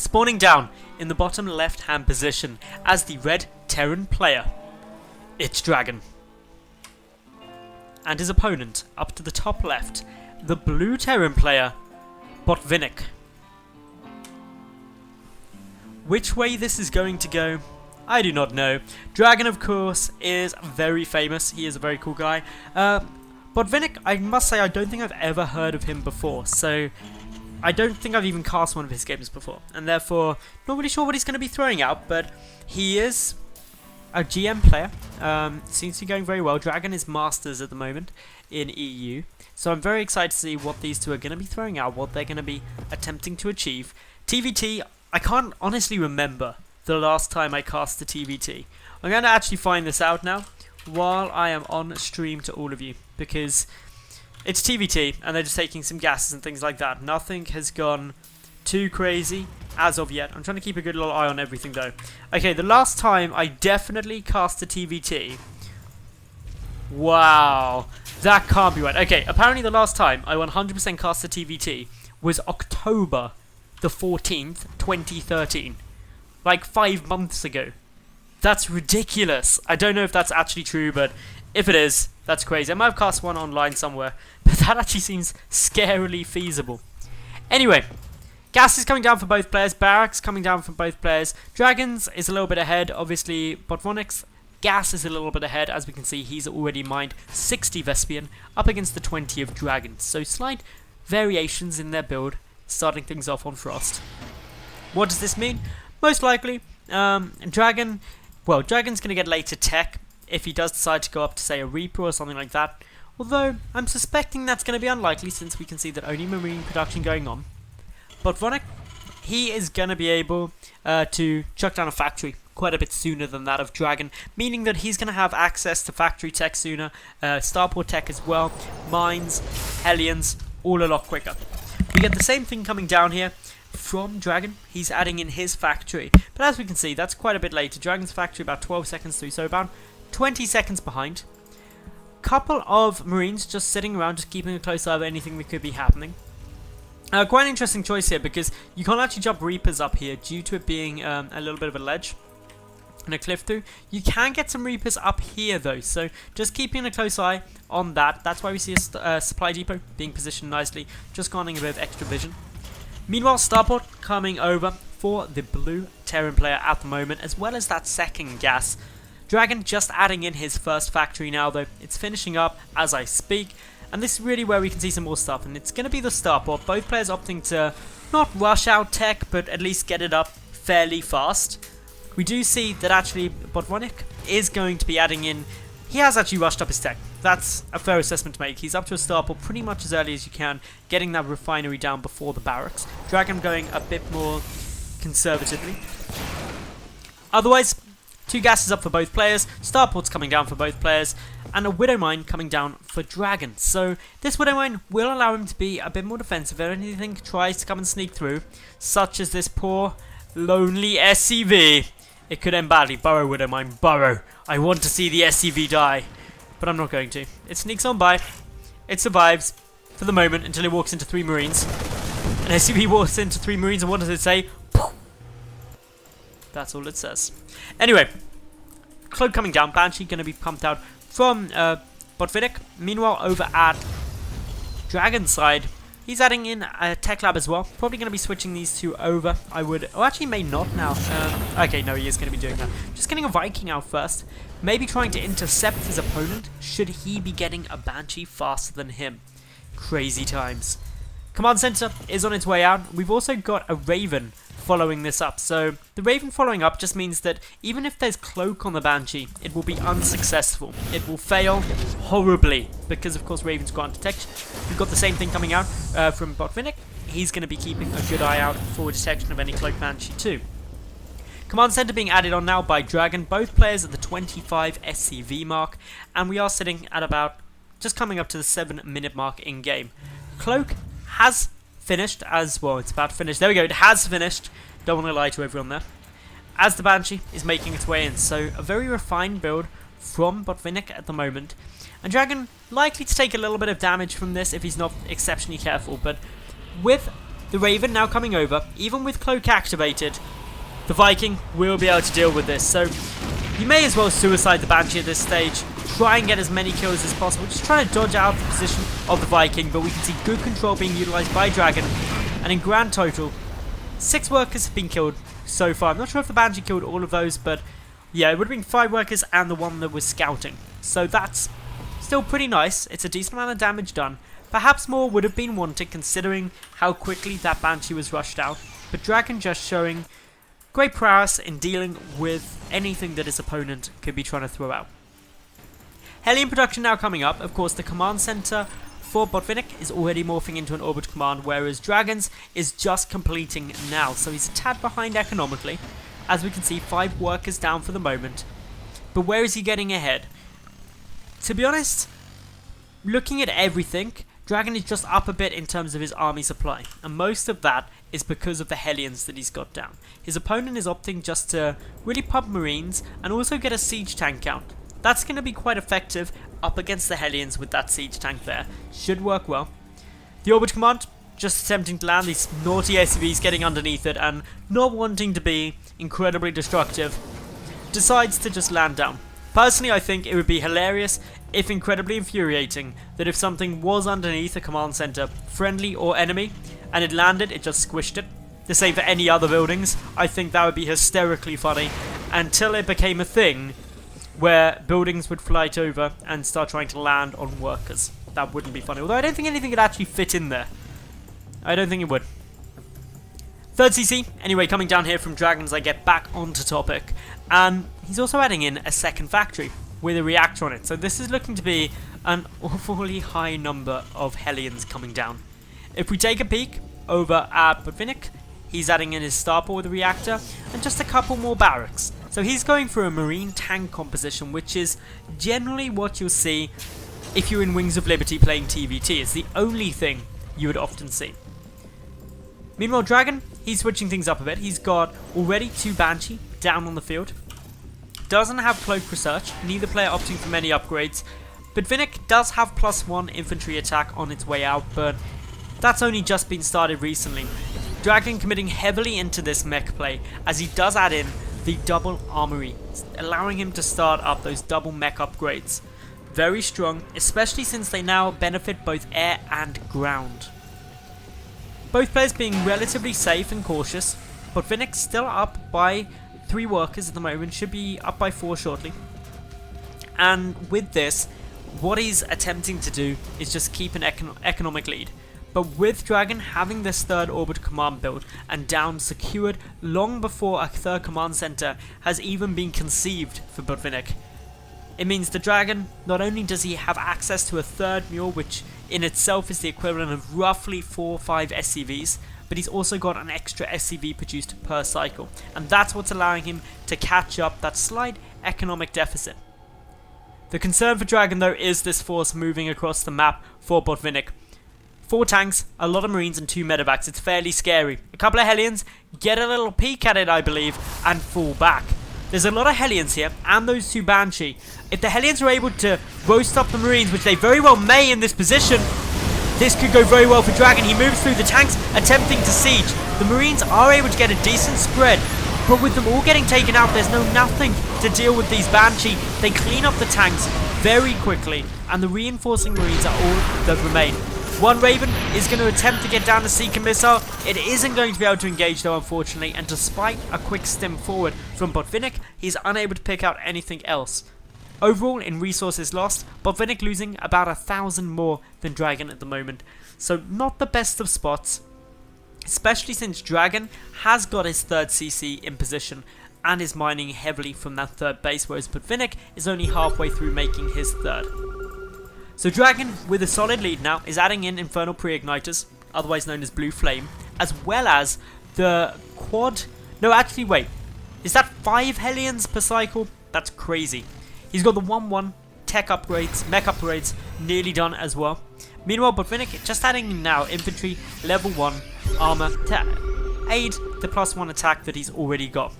spawning down in the bottom left hand position as the red Terran player. It's Dragon. And his opponent, up to the top left, the blue Terran player, Botvinnik. Which way this is going to go, I do not know. Dragon, of course, is very famous. He is a very cool guy. Botvinnik, I must say, I don't think I've ever heard of him before. So, I don't think I've even cast one of his games before. And therefore, not really sure what he's going to be throwing out. But he is a GM player. Seems to be going very well. Dragon is Masters at the moment in EU. So I'm very excited to see what these two are going to be throwing out, what they're going to be attempting to achieve. TvT, I can't honestly remember the last time I cast the TvT. I'm going to actually find this out now while I am on stream to all of you, because it's TvT and they're just taking some gases and things like that. Nothing has gone too crazy as of yet. I'm trying to keep a good little eye on everything though. Okay, the last time I definitely cast the TvT. Wow, that can't be right. Okay, apparently the last time I 100% cast the TvT was October the 14th, 2013. Like 5 months ago. That's ridiculous. I don't know if that's actually true, but if it is, that's crazy. I might have cast one online somewhere, but that actually seems scarily feasible. Anyway, gas is coming down for both players. Barracks coming down for both players. Dragons is a little bit ahead. Obviously, Botvinnik's gas is a little bit ahead. As we can see, he's already mined 60 Vespian up against the 20 of Dragons. So slight variations in their build, starting things off on Frost. What does this mean? Most likely, Dragon's going to get later tech if he does decide to go up to, say, a Reaper or something like that. Although, I'm suspecting that's going to be unlikely since we can see that only Marine production going on. But Botvinnik, he is going to be able to chuck down a factory quite a bit sooner than that of Dragon, meaning that he's going to have access to factory tech sooner, starport tech as well, mines, Hellions, all a lot quicker. We get the same thing coming down here from Dragon. He's adding in his factory, but as we can see, that's quite a bit later. Dragon's factory about 12 seconds through, so about 20 seconds behind. Couple of Marines just sitting around, just keeping a close eye on anything that could be happening. Quite an interesting choice here, because you can't actually jump Reapers up here due to it being a little bit of a ledge and a cliff through. You can get some Reapers up here though, so just keeping a close eye on that. That's why we see a supply depot being positioned nicely, just garnering a bit of extra vision. Meanwhile, starport coming over for the blue Terran player at the moment, as well as that second gas. Dragon just adding in his first factory now though. It's finishing up as I speak, and this is really where we can see some more stuff, and it's going to be the starport. Both players opting to not rush out tech, but at least get it up fairly fast. We do see that actually Botvinnik is going to be adding in. He has actually rushed up his tech. That's a fair assessment to make. He's up to a starport pretty much as early as you can, getting that refinery down before the barracks. Dragon going a bit more conservatively. Otherwise, 2 gases up for both players, starports coming down for both players, and a Widow Mine coming down for Dragon. So this Widow Mine will allow him to be a bit more defensive if anything tries to come and sneak through, such as this poor, lonely SCV. It could end badly. Burrow, Widow Mine, burrow. I want to see the SCV die, but I'm not going to. It sneaks on by. It survives for the moment until it walks into 3 Marines. And SCV walks into 3 Marines, and what does it say? That's all it says. Anyway, Cloak coming down. Banshee going to be pumped out from Botvinnik. Meanwhile, over at Dragon's side, he's adding in a tech lab as well. Probably going to be switching these two over. I would... Oh, actually may not now. Okay, no, he is going to be doing that. Just getting a Viking out first. Maybe trying to intercept his opponent, should he be getting a Banshee faster than him. Crazy times. Command Center is on its way out. We've also got a Raven following this up. So the Raven following up just means that even if there's Cloak on the Banshee, it will be unsuccessful. It will fail horribly because, of course, Raven's got detection. We've got the same thing coming out from Botvinnik. He's going to be keeping a good eye out for detection of any Cloak Banshee too. Command Center being added on now by Dragon. Both players at the 25 SCV mark, and we are sitting at about just coming up to the 7-minute mark in game. Cloak has finished as well. It's about to finish. There we go. It has finished. Don't want to lie to everyone there. As the Banshee is making its way in. So a very refined build from Botvinnik at the moment. And Dragon likely to take a little bit of damage from this if he's not exceptionally careful. But with the Raven now coming over, even with Cloak activated, the Viking will be able to deal with this. So you may as well suicide the Banshee at this stage. Try and get as many kills as possible. Just trying to dodge out the position of the Viking, but we can see good control being utilized by Dragon. And in grand total, 6 workers have been killed so far. I'm not sure if the Banshee killed all of those, but yeah, it would have been 5 workers and the one that was scouting. So that's still pretty nice. It's a decent amount of damage done. Perhaps more would have been wanted considering how quickly that Banshee was rushed out. But Dragon just showing great prowess in dealing with anything that his opponent could be trying to throw out. Hellion production now coming up. Of course, the command center for Botvinnik is already morphing into an orbit command, whereas Dragon's is just completing now. So he's a tad behind economically. As we can see, 5 workers down for the moment. But where is he getting ahead? To be honest, looking at everything, Dragon is just up a bit in terms of his army supply. And most of that is because of the Hellions that he's got down. His opponent is opting just to really pump Marines and also get a siege tank count. That's going to be quite effective up against the Hellions with that siege tank there. Should work well. The Orbit Command just attempting to land these naughty SCVs, getting underneath it and not wanting to be incredibly destructive. Decides to just land down. Personally, I think it would be hilarious, if incredibly infuriating, that if something was underneath a command center, friendly or enemy, and it landed, it just squished it. The same for any other buildings. I think that would be hysterically funny until it became a thing where buildings would flight over and start trying to land on workers. That wouldn't be funny. Although I don't think anything could actually fit in there. I don't think it would. 3rd CC, anyway, coming down here from Dragons, I get back onto topic. And he's also adding in a second factory with a reactor on it. So this is looking to be an awfully high number of Hellions coming down. If we take a peek over at Botvinnik, he's adding in his starport with a reactor and just a couple more barracks. So he's going for a marine tank composition, which is generally what you'll see if you're in Wings of Liberty playing TvT. It's the only thing you would often see. Meanwhile, Dragon, he's switching things up a bit. He's got already 2 Banshee down on the field. Doesn't have Cloak Research, neither player opting for many upgrades. Botvinnik does have +1 infantry attack on its way out, but that's only just been started recently. Dragon committing heavily into this mech play, as he does add in the double armory, allowing him to start up those double mech upgrades. Very strong, especially since they now benefit both air and ground. Both players being relatively safe and cautious. Botvinnik still up by 3 workers at the moment, should be up by 4 shortly. And with this, what he's attempting to do is just keep an economic lead. But with Dragon having this 3rd orbit command build and down secured long before a 3rd command center has even been conceived for Botvinnik, it means the Dragon, not only does he have access to a 3rd mule, which in itself is the equivalent of roughly 4 or 5 SCVs, but he's also got an extra SCV produced per cycle. And that's what's allowing him to catch up that slight economic deficit. The concern for Dragon though is this force moving across the map for Botvinnik. 4 tanks, a lot of Marines and 2 medevacs. It's fairly scary. A couple of Hellions, get a little peek at it I believe, and fall back. There's a lot of Hellions here, and those 2 Banshee. If the Hellions are able to roast up the Marines, which they very well may in this position, this could go very well for Dragon. He moves through the tanks, attempting to siege. The Marines are able to get a decent spread, but with them all getting taken out, there's nothing to deal with these Banshee. They clean up the tanks very quickly, and the reinforcing Marines are all that remain. 1 Raven is going to attempt to get down to seek a missile. It isn't going to be able to engage though, unfortunately, and despite a quick stim forward from Botvinnik, he's unable to pick out anything else. Overall, in resources lost, Botvinnik losing about 1,000 more than Dragon at the moment. So not the best of spots, especially since Dragon has got his 3rd CC in position and is mining heavily from that 3rd base, whereas Botvinnik is only halfway through making his 3rd. So Dragon, with a solid lead now, is adding in Infernal Pre-Igniters, otherwise known as Blue Flame, as well as the quad... No, actually, wait. Is that 5 Hellions per cycle? That's crazy. He's got the 1-1 tech upgrades, mech upgrades, nearly done as well. Meanwhile, Botvinnik just adding in now infantry, level 1 armor to aid the +1 attack that he's already got.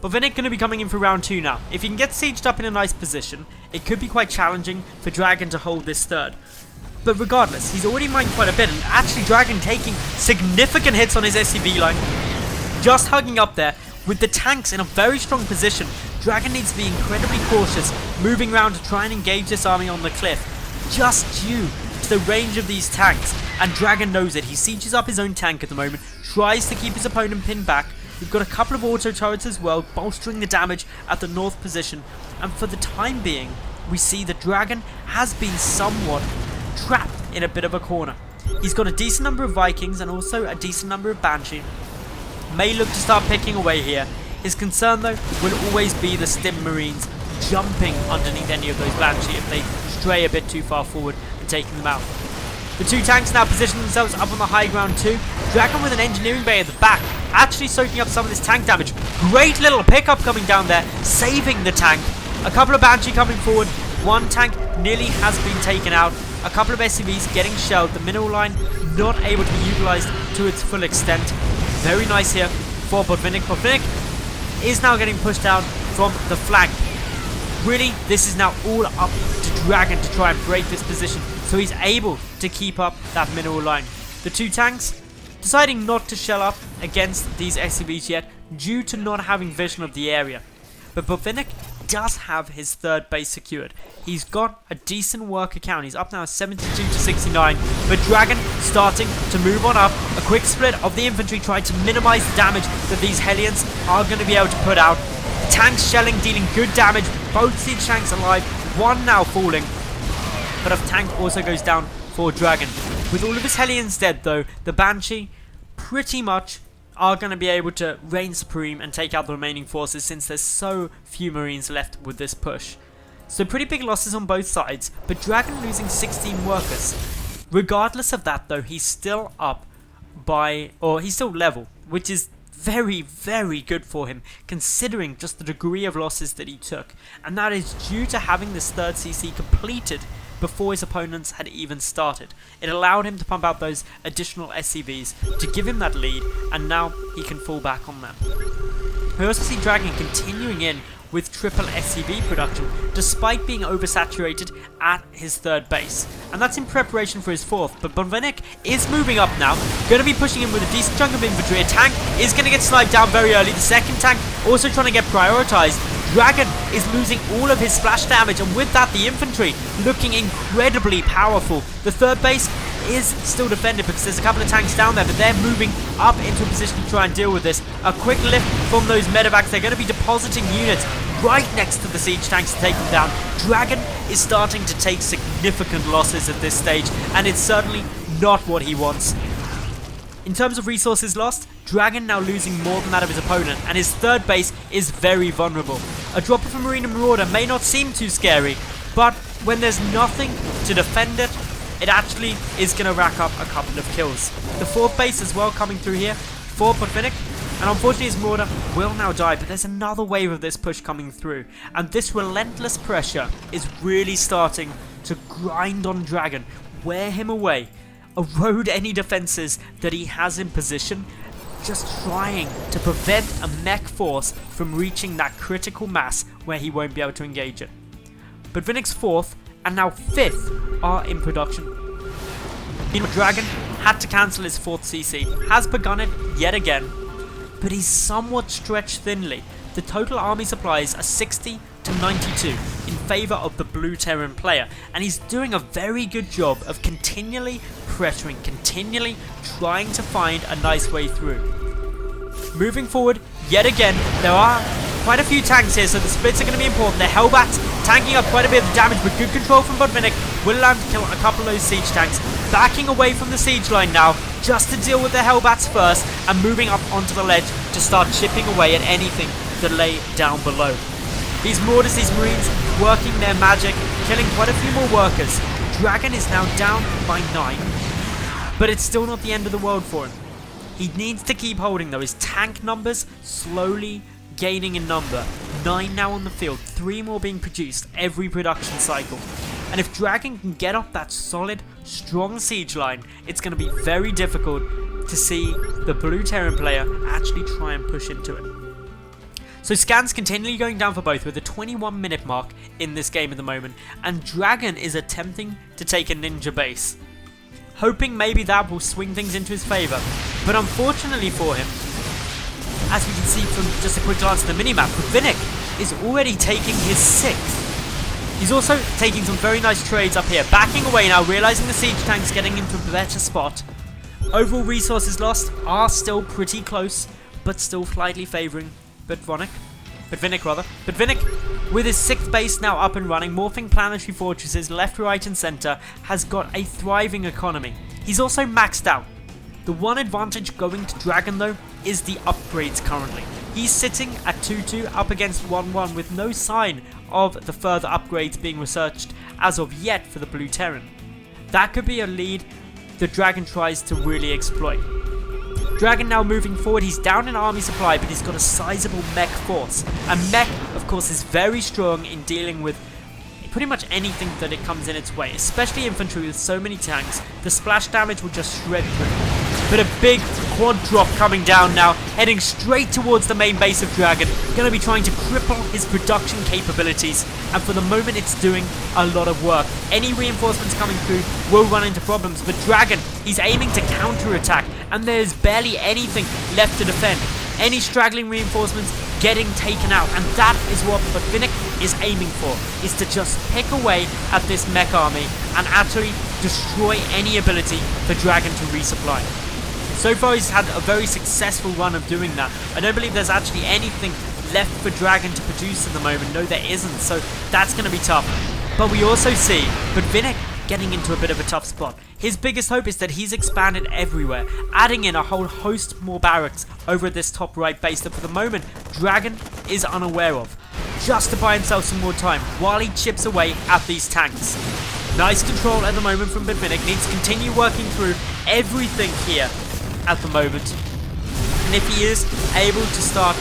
Botvinnik going to be coming in for round 2 now. If he can get sieged up in a nice position, it could be quite challenging for Dragon to hold this 3rd. But regardless, he's already mined quite a bit, and actually Dragon taking significant hits on his SCV line. Just hugging up there, with the tanks in a very strong position. Dragon needs to be incredibly cautious, moving around to try and engage this army on the cliff, just due to the range of these tanks. And Dragon knows it. He sieges up his own tank at the moment, tries to keep his opponent pinned back. We've got a couple of auto turrets as well, bolstering the damage at the north position. And for the time being, we see that Dragon has been somewhat trapped in a bit of a corner. He's got a decent number of Vikings and also a decent number of Banshee. May look to start picking away here. His concern though will always be the Stim Marines jumping underneath any of those Banshee if they stray a bit too far forward and taking them out. The two tanks now position themselves up on the high ground too. Dragon with an engineering bay at the back, actually soaking up some of this tank damage. Great little pickup coming down there, saving the tank. A couple of Banshee coming forward. One tank nearly has been taken out. A couple of SCVs getting shelled. The mineral line not able to be utilized to its full extent. Very nice here for Botvinnik. Botvinnik is now getting pushed down from the flank. Really, this is now all up to Dragon to try and break this position, so he's able to keep up that mineral line. The two tanks deciding not to shell up against these SCVs yet, due to not having vision of the area. But Botvinnik does have his third base secured. He's got a decent worker count. He's up now 72 to 69. But Dragon starting to move on up. A quick split of the infantry trying to minimize the damage that these Hellions are going to be able to put out. The tanks shelling, dealing good damage. Both siege tanks alive. One now falling. But a tank also goes down for Dragon. With all of his Hellions dead though, the Banshee pretty much are going to be able to reign supreme and take out the remaining forces, since there's so few Marines left with this push. So pretty big losses on both sides, but Dragon losing 16 workers. Regardless of that though, he's still up by, or he's still level, which is very, very good for him, considering just the degree of losses that he took. And that is due to having this third CC completed before his opponents had even started. It allowed him to pump out those additional SCVs to give him that lead, and now he can fall back on them. We also see Dragon continuing in with triple SCV production, despite being oversaturated at his third base. And that's in preparation for his fourth, but Botvinnik is moving up now, going to be pushing in with a decent chunk of infantry. A tank is going to get sniped down very early. The second tank also trying to get prioritized. Dragon is losing all of his splash damage, and with that the infantry looking incredibly powerful. The third base is still defended because there's a couple of tanks down there, but they're moving up into a position to try and deal with this. A quick lift from those medevacs. They're going to be depositing units right next to the siege tanks to take them down. Dragon is starting to take significant losses at this stage, and it's certainly not what he wants. In terms of resources lost, Dragon now losing more than that of his opponent, and his third base is very vulnerable. A drop of a Marine and Marauder may not seem too scary, but when there's nothing to defend it, it actually is going to rack up a couple of kills. The fourth base as well coming through here for Botvinnik, and unfortunately his Marauder will now die, but there's another wave of this push coming through, and this relentless pressure is really starting to grind on Dragon, wear him away, erode any defenses that he has in position, just trying to prevent a mech force from reaching that critical mass where he won't be able to engage it. Botvinnik's fourth and now fifth are in production. Dragon had to cancel his fourth CC, has begun it yet again, but he's somewhat stretched thinly. The total army supplies are 60 to 92 in favour of the blue Terran player, and he's doing a very good job of continually pressuring, continually trying to find a nice way through. Moving forward, yet again, there are quite a few tanks here, so the splits are going to be important. The Hellbats tanking up quite a bit of damage, but good control from Botvinnik will allow him to kill a couple of those siege tanks. Backing away from the siege line now, just to deal with the Hellbats first, and moving up onto the ledge to start chipping away at anything that lay down below. These Marauders, these Marines, working their magic, killing quite a few more workers. Dragon is now down by 9, but it's still not the end of the world for him. He needs to keep holding though. His tank numbers slowly gaining in number. 9 now on the field, 3 more being produced every production cycle. And if Dragon can get up that solid, strong siege line, it's going to be very difficult to see the blue Terran player actually try and push into it. So scans continually going down for both with a 21-minute mark in this game at the moment, and Dragon is attempting to take a ninja base, hoping maybe that will swing things into his favour. But unfortunately for him, as we can see from just a quick glance at the minimap, Botvinnik is already taking his 6th. He's also taking some very nice trades up here, backing away now, realising the siege tank's getting into a better spot. Overall resources lost are still pretty close, but still slightly favouring Botvinnik, with his 6th base now up and running, morphing planetary fortresses left, right and centre, has got a thriving economy. He's also maxed out. The one advantage going to Dragon though is the upgrades currently. He's sitting at 2-2 up against 1-1 with no sign of the further upgrades being researched as of yet for the Blue Terran. That could be a lead the Dragon tries to really exploit. Dragon now moving forward, he's down in army supply, but he's got a sizable mech force. And mech, of course, is very strong in dealing with pretty much anything that it comes in its way, especially infantry with so many tanks. The splash damage will just shred through. But a big quad drop coming down now, heading straight towards the main base of Dragon. Going to be trying to cripple his production capabilities, and for the moment it's doing a lot of work. Any reinforcements coming through will run into problems, but Dragon, he's aiming to counter-attack, and there's barely anything left to defend. Any straggling reinforcements getting taken out, and that is what Botvinnik is aiming for, is to just pick away at this mech army and actually destroy any ability for Dragon to resupply. So far he's had a very successful run of doing that. I don't believe there's actually anything left for Dragon to produce at the moment. No, there isn't, so that's going to be tough. But we also see Botvinnik getting into a bit of a tough spot. His biggest hope is that he's expanded everywhere, adding in a whole host more barracks over at this top right base that for the moment Dragon is unaware of, just to buy himself some more time while he chips away at these tanks. Nice control at the moment from Botvinnik, needs to continue working through everything here at the moment. And if he is able to start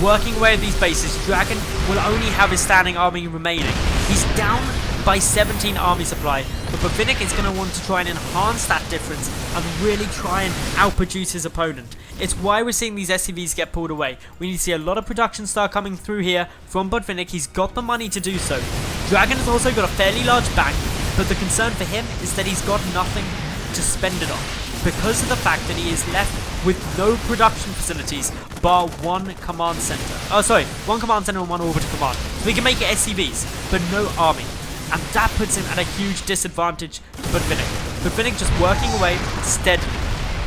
working away at these bases, Dragon will only have his standing army remaining. He's down by 17 army supply, but Botvinnik is going to want to try and enhance that difference and really try and outproduce his opponent. It's why we're seeing these SCVs get pulled away. We need to see a lot of production start coming through here from Botvinnik. He's got the money to do so. Dragon has also got a fairly large bank, but the concern for him is that he's got nothing to spend it on, because of the fact that he is left with no production facilities bar one command center. Oh, sorry, one command center and one orbital command. So we can make it SCVs, but no army. And that puts him at a huge disadvantage to Botvinnik. Botvinnik just working away steadily.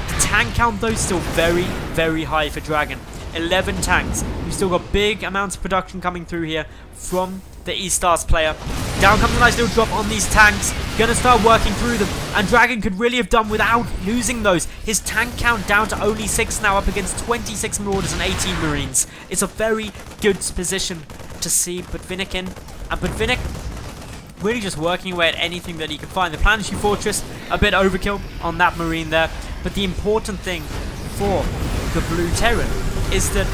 The tank count though is still very, very high for Dragon. 11 tanks. We've still got big amounts of production coming through here from the E-Stars player. Down comes a nice little drop on these tanks. Gonna start working through them. And Dragon could really have done without losing those. His tank count down to only 6 now, up against 26 Marauders and 18 Marines. It's a very good position to see Botvinnik in. And Botvinnik really just working away at anything that he can find. The Planetary Fortress, a bit overkill on that Marine there. But the important thing for the Blue Terran is that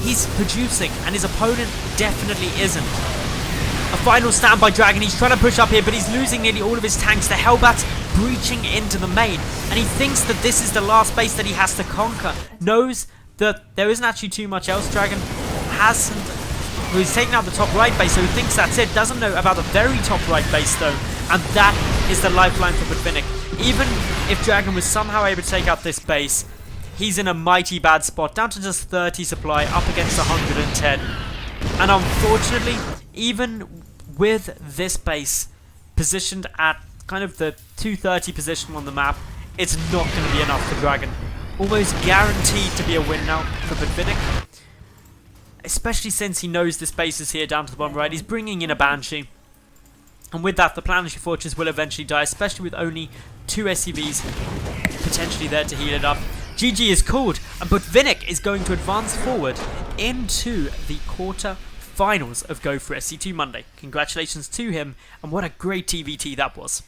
he's producing and his opponent definitely isn't. A final stand by Dragon. He's trying to push up here, but he's losing nearly all of his tanks. The Hellbats breaching into the main, and he thinks that this is the last base that he has to conquer. Knows that there isn't actually too much else. Dragon hasn't. Well, he's taken out the top right base, so he thinks that's it. Doesn't know about the very top right base though, and that is the lifeline for Botvinnik. Even if Dragon was somehow able to take out this base, he's in a mighty bad spot, down to just 30 supply, up against 110. And unfortunately, even with this base positioned at kind of the 230 position on the map, it's not going to be enough for Dragon. Almost guaranteed to be a win now for Botvinnik, especially since he knows this base is here down to the bottom right. He's bringing in a Banshee, and with that the Planetary Fortress will eventually die, especially with only 2 SCVs potentially there to heal it up. GG is called, and Botvinnik is going to advance forward into the quarter-finals of Go for SC2 Monday. Congratulations to him, and what a great TvT that was.